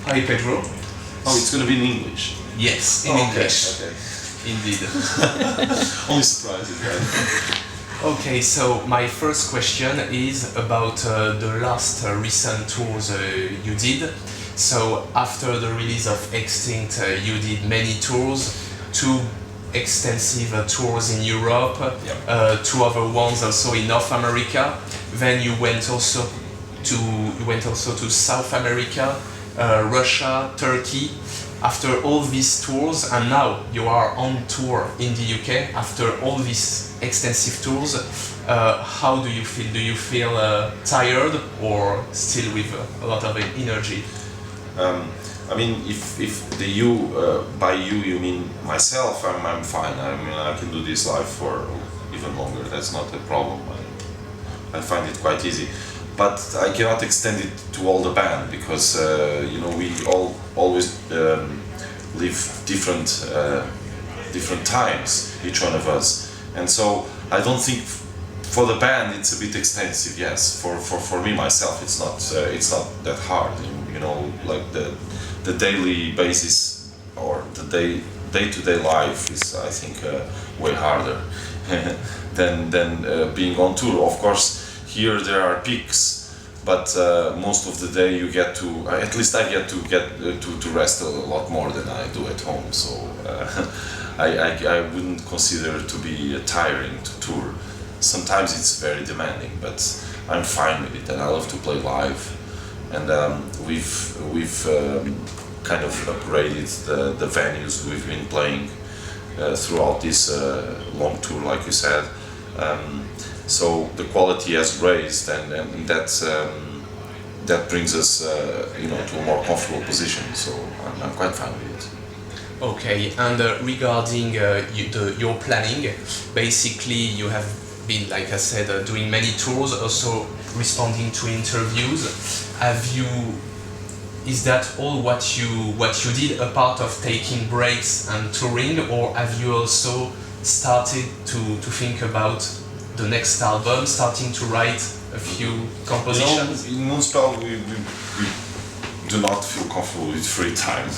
Hi Pedro. Oh, it's gonna be in English. Yes, in Oh, English. Okay. Indeed. Only surprises, right? Okay, so my first question is about the last recent tours you did. So after the release of Extinct, you did many tours, two extensive tours in Europe, Yep. two other ones also in North America. Then you went also to South America, Russia, Turkey. After all these tours, and now you are on tour in the UK. After all these extensive tours, how do you feel? Do you feel tired or still with a lot of energy? I mean, if the you by you mean myself, I'm fine. I mean, I can do this live for even longer. That's not a problem. I find it quite easy, but I cannot extend it to all the band because you know we always live different times, each one of us, and so I don't think for the band it's a bit extensive. Yes, for me myself it's not that hard. You know, like the daily basis or the day-to-day life is, I think, way harder than being on tour. Of course, here there are peaks, but most of the day you get to, at least I get to rest a lot more than I do at home. So I wouldn't consider it to be tiring to tour. Sometimes it's very demanding, but I'm fine with it, and I love to play live. And we've kind of upgraded the venues we've been playing throughout this long tour, like you said. So the quality has raised, and that brings us, you know, to a more comfortable position. So I'm quite fine with it. Okay, and regarding your planning, basically you have been, like I said, doing many tours, also responding to interviews. Is that all what you did, a part of taking breaks and touring, or have you also started to think about the next album, starting to write a few compositions? You know, in Moonspell we do not feel comfortable with free time.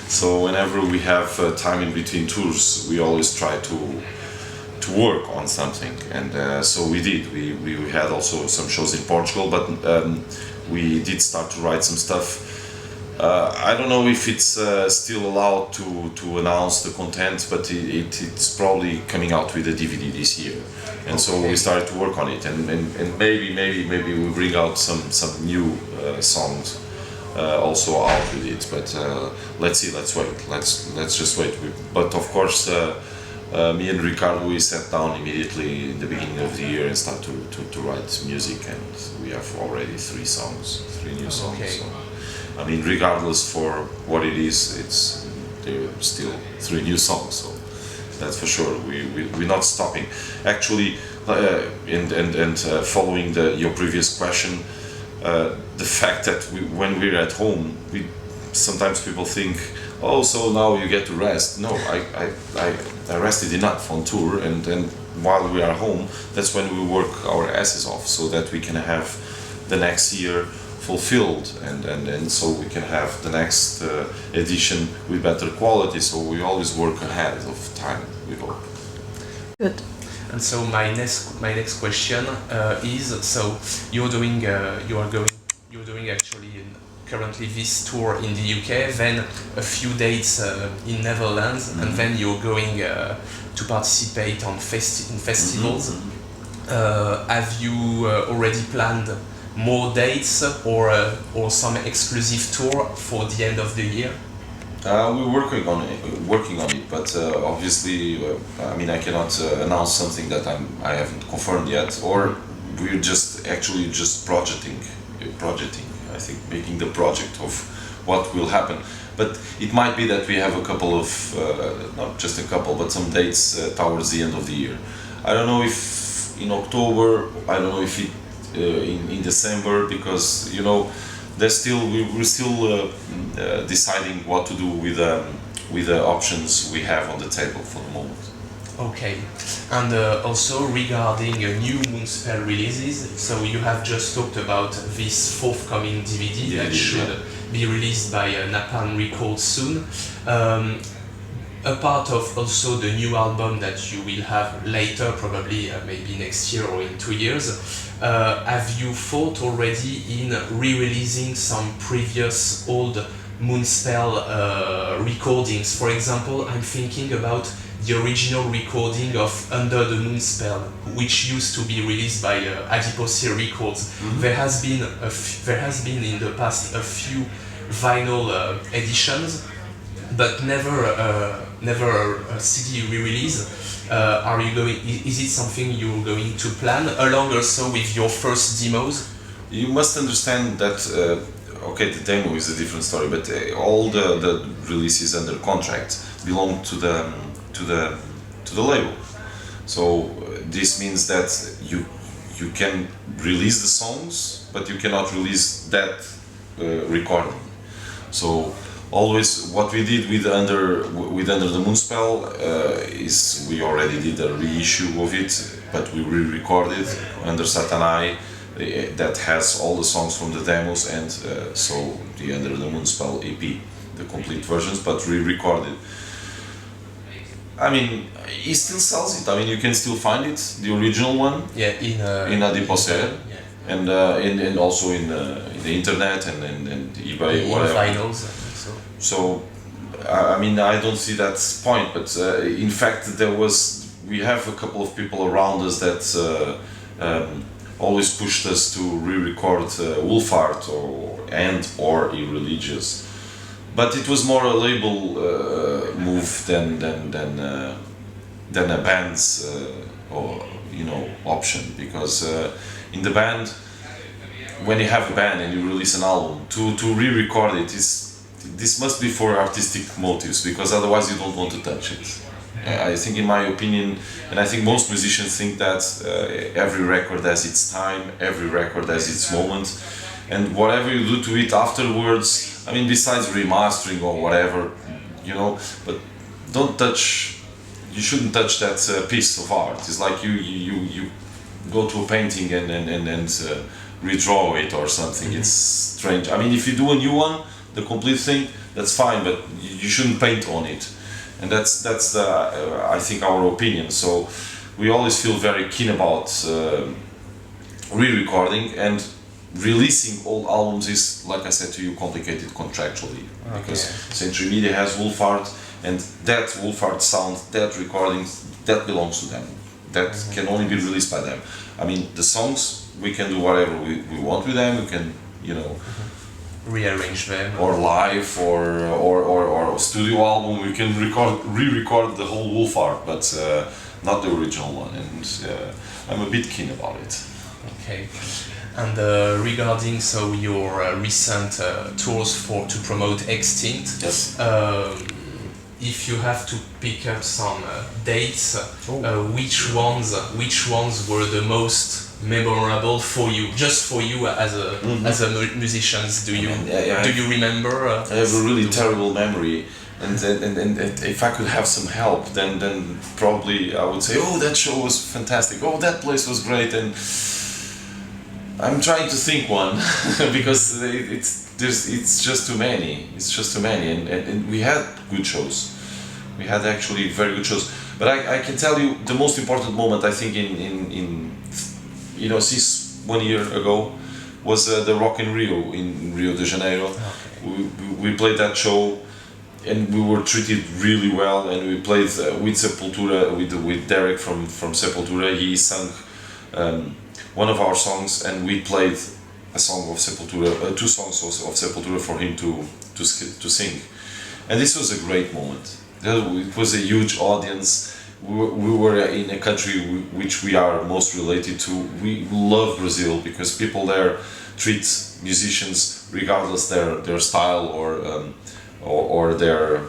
So whenever we have time in between tours, we always try to work on something, and so we did. We had also some shows in Portugal, but we did start to write some stuff. I don't know if it's still allowed to announce the content, but it's probably coming out with a DVD this year, and so we started to work on it, and maybe we bring out some new songs also out with it. But let's see, let's wait, let's just wait. But of course. Me and Ricardo, we sat down immediately in the beginning of the year and started to write music, and we have already three new songs. Okay. So, I mean, regardless for what it is, they're still three new songs. So that's for sure. We're not stopping. Actually, and following your previous question, the fact that when we're at home, sometimes people think, oh, so now you get to rest. No, I rested enough on tour, and while we are home, that's when we work our asses off, so that we can have the next year fulfilled, and so we can have the next edition with better quality. So we always work ahead of time, we hope. Good. And so my next question is, so you're doing actually currently this tour in the UK, then a few dates in Netherlands, Mm-hmm. and then you're going to participate on in festivals. Mm-hmm. Have you already planned more dates or some exclusive tour for the end of the year? We're working on it, but obviously, I mean, I cannot announce something that I haven't confirmed yet, or we're just projecting. I think making the project of what will happen. But it might be that we have a couple of, not just a couple, but some dates towards the end of the year. I don't know if in October. I don't know if it in December, because you know. We're still deciding what to do with the options we have on the table for the moment. Okay, and also regarding new Moonspell releases, so you have just talked about this forthcoming DVD that should be released by Napalm Records soon. A part of also the new album that you will have later, probably maybe next year or in 2 years, have you thought already in re-releasing some previous old Moonspell recordings? For example, I'm thinking about the original recording of Under the Moonspell, which used to be released by Adiposi Records. Mm-hmm. There has been in the past a few vinyl editions, but never a CD re-release. Are you going? Is it something you're going to plan along also with your first demos? You must understand that. Okay, the demo is a different story, but all the releases under contract belong to the label. So this means that you can release the songs, but you cannot release that recording. So always what we did with Under the Moonspell is we already did a reissue of it, but we re-recorded under Satanai. That has all the songs from the demos and so the Under the Moonspell EP, the complete versions, but re-recorded. I mean, he still sells it. I mean, you can still find it, the original one. Yeah, in Adiposer, and also in the internet and eBay, whatever. Vinyls. So, I mean, I don't see that point. But in fact, we have a couple of people around us that always pushed us to re-record Wolfart or Irreligious. But it was more a label move than a band's option, because in the band, when you have a band and you release an album, to re-record it this must be for artistic motives, because otherwise you don't want to touch it. I think, in my opinion, and I think most musicians think that every record has its time, every record has its moment, and whatever you do to it afterwards, I mean, besides remastering or whatever, but you shouldn't touch that piece of art. It's like you go to a painting and redraw it or something. Mm-hmm. It's strange. I mean, if you do a new one, the complete thing, that's fine, but you shouldn't paint on it. And that's I think our opinion. So we always feel very keen about re-recording, and releasing old albums is, like I said to you, complicated contractually. Okay. Because Century Media has Wolfart, and that Wolfart sound, that recording, that belongs to them. That can only be released by them. I mean, the songs, we can do whatever we want with them. We can, rearrange them, or live, or a studio album. We can re-record the whole Wolfart, but not the original one. And I'm a bit keen about it. Okay. And regarding your recent tours to promote Extinct, yes. If you have to pick up some dates, which ones were the most memorable for you, just for you as a musician? Do you remember? I have a really terrible memory, and if I could have some help, then probably I would say, oh, that show was fantastic, oh, that place was great, and I'm trying to think one because it's just too many. It's just too many, and we had good shows. We had actually very good shows. But I can tell you the most important moment, I think, in since 1 year ago, was the Rock in Rio in Rio de Janeiro. Okay. We played that show, and we were treated really well. And we played with Sepultura, with Derek from Sepultura. He sang one of our songs, and we played a song of Sepultura, 2 songs of Sepultura for him to sing. And this was a great moment. It was a huge audience. We were in a country which we are most related to. We love Brazil because people there treat musicians, regardless their style or their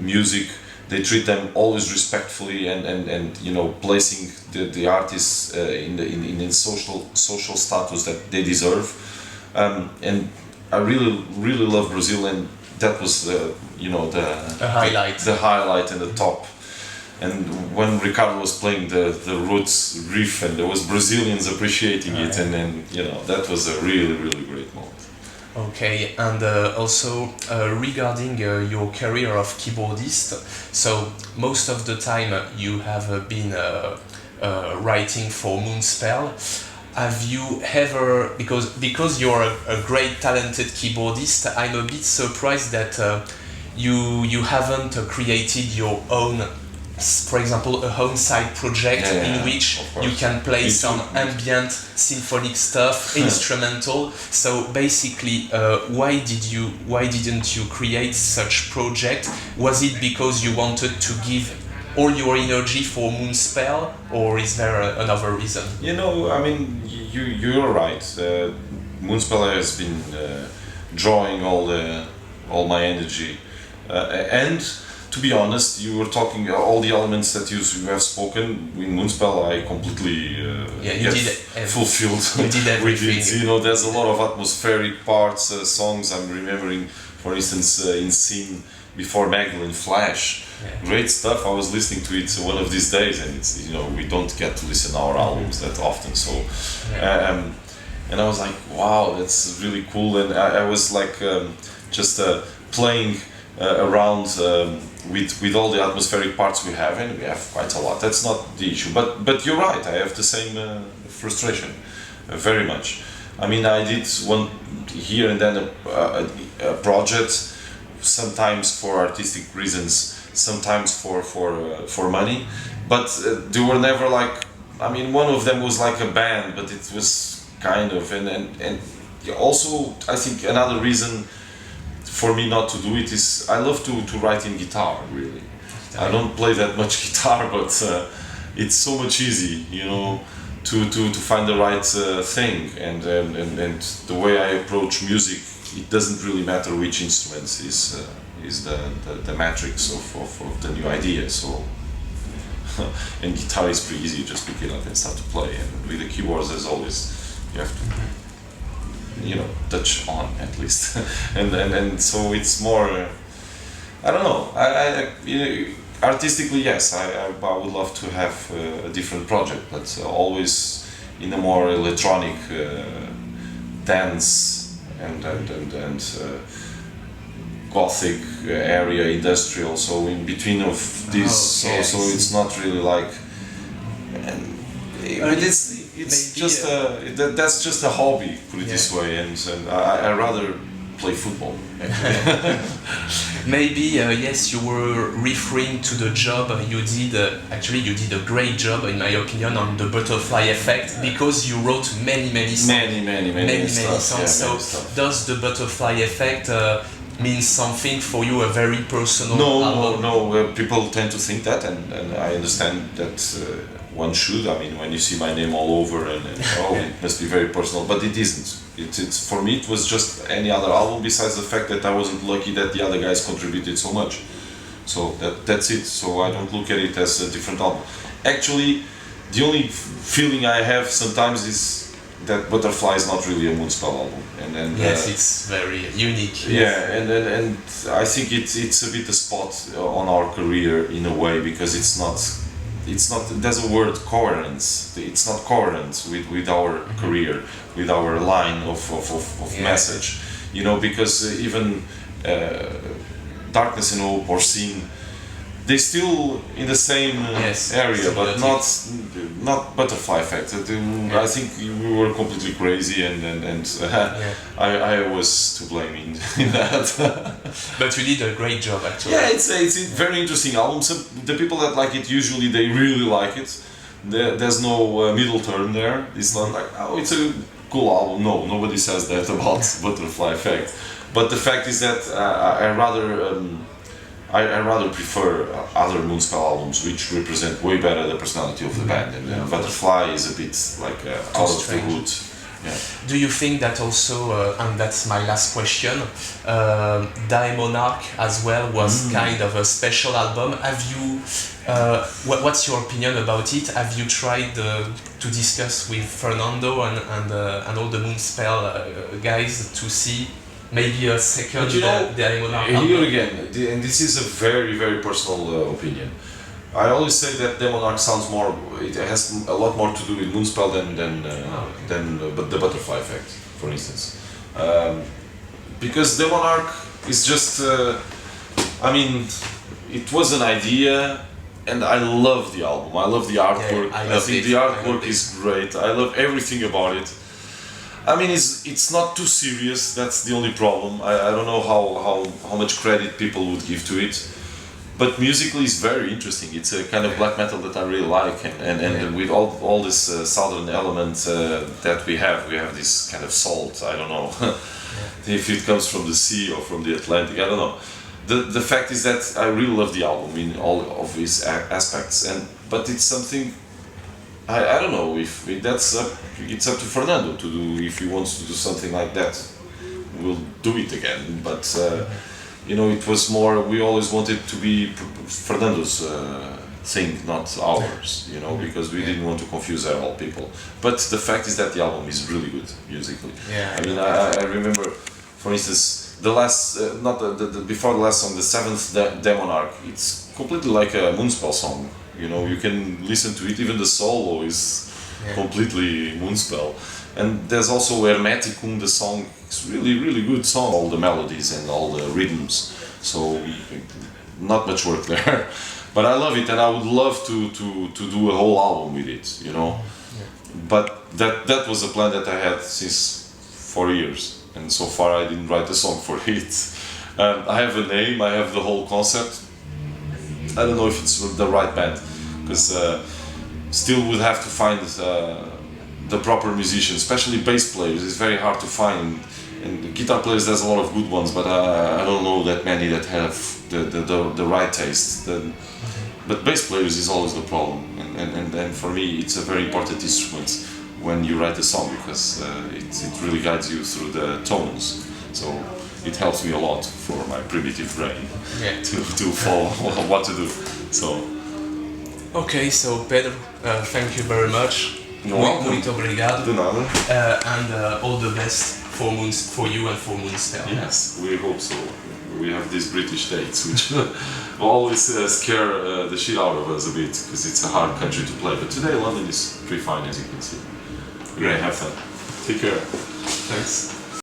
music. They treat them always respectfully and placing the artists in the social status that they deserve. And I really love Brazil, and that was the highlight and the top. and when Ricardo was playing the roots riff, and there was Brazilians appreciating it, and then that was a really great moment. Okay, and also regarding your career of keyboardist, so most of the time you have been writing for Moonspell. Have you ever, because you're a great talented keyboardist, I'm a bit surprised that you haven't created your own, for example, a home side project in which you can play some ambient symphonic stuff, instrumental. So basically, why didn't you create such project? Was it because you wanted to give all your energy for Moonspell, or is there another reason? I mean, you're right. Moonspell has been drawing all my energy, and to be honest, you were talking all the elements that you have spoken in Moonspell. I completely fulfilled. You did everything. There's a lot of atmospheric parts, songs. I'm remembering, for instance, in Scene before Magdalene Flash. Great stuff. I was listening to it one of these days, and it's we don't get to listen to our albums that often. So, and I was like, wow, that's really cool. And I was like, just playing around with all the atmospheric parts we have, and we have quite a lot. That's not the issue. But you're right. I have the same frustration, very much. I mean, I did one here and then a project, sometimes for artistic reasons, sometimes for money, but they were never like. I mean, one of them was like a band, but it was kind of and also I think another reason for me not to do it is I love to write in guitar. Really, I don't play that much guitar, but it's so much easy, to find the right thing, and the way I approach music, it doesn't really matter which instruments is the matrix of the new idea. So and guitar is pretty easy, you just pick it up and start to play, and with the keyboards there's always, you have to touch on at least and so it's more I don't know, I artistically, yes, I would love to have a different project, but always in a more electronic dance and gothic area, industrial, so in between of this, so it's not really like, it's just that's just a hobby, put it this way, and I rather play football. Maybe yes, you were referring to the job you did. Actually, you did a great job, in my opinion, on the butterfly effect, because you wrote many songs. Many songs. So does the butterfly effect mean something for you, a very personal album? No. People tend to think that, and I understand that one should. I mean, when you see my name all over, and it must be very personal, but it isn't. It's for me, it was just any other album, besides the fact that I wasn't lucky that the other guys contributed so much. So that's it. So I don't look at it as a different album. Actually, the only feeling I have sometimes is that Butterfly is not really a Moonspell album, and yes, it's very unique. Yeah, and I think it's a bit a spot on our career in a way, because it's not. There's a word, coherence. It's not coherent with our career, with our line of message, because even Darkness and Hope or Scene, they still in the same area, but not Butterfly Effect. I think we were completely crazy, and I was to blame in that. But you did a great job, actually. Yeah, it's a very interesting album. The people that like it, usually they really like it. There's no middle term there. It's not like, it's a cool album. No, nobody says that about Butterfly Effect. But the fact is that I rather prefer other Moonspell albums, which represent way better the personality of the band, and Butterfly is a bit like out of the wood. Yeah. Do you think that also, and that's my last question, Die Monarch as well was kind of a special album? Have you, what's your opinion about it? Have you tried to discuss with Fernando and all the Moonspell guys to see maybe a second Die Monarch album? Here again, and this is a very, very personal opinion. I always say that Demonarch sounds more. It has a lot more to do with Moonspell than but the Butterfly Effect, for instance, because Demonarch is just. I mean, it was an idea, and I love the album. I love the artwork. Yeah, I think the artwork is great. I love everything about it. I mean, it's not too serious. That's the only problem. I don't know how much credit people would give to it. But musically, it's very interesting. It's a kind of black metal that I really like, and with all this southern element that we have this kind of salt. I don't know if it comes from the sea or from the Atlantic. I don't know. The fact is that I really love the album in all of its aspects, but it's something I don't know if it's up to Fernando to do. If he wants to do something like that, we'll do it again. But you know, it was more. We always wanted to be Fernando's thing, not ours. You know, because we didn't want to confuse all people. But the fact is that the album is really good musically. Yeah. I mean, I remember, for instance. The last, not the before the last song, the seventh Demonarch. It's completely like a Moonspell song. You know, you can listen to it. Even the solo is completely Moonspell. And there's also Hermeticum, the song. It's really good song. All the melodies and all the rhythms. So not much work there, but I love it, and I would love to do a whole album with it. You know, but that was a plan that I had since 4 years. And so far I didn't write a song for it. I have a name, I have the whole concept. I don't know if it's the right band, because still would have to find the proper musicians, especially bass players. It's very hard to find, and guitar players there's a lot of good ones, but I don't know that many that have the right taste. But bass players is always the problem, and for me it's a very important instrument when you write a song, because it really guides you through the tones. So it helps me a lot for my primitive brain to follow what to do. So okay, so Pedro, thank you very much. Muito obrigado. De nada. And all the best for you and for Moonspell. Yes, we hope so. We have these British dates, which always scare the shit out of us a bit, because it's a hard country to play. But today London is pretty fine, as you can see. We're gonna have fun. Take care. Thanks.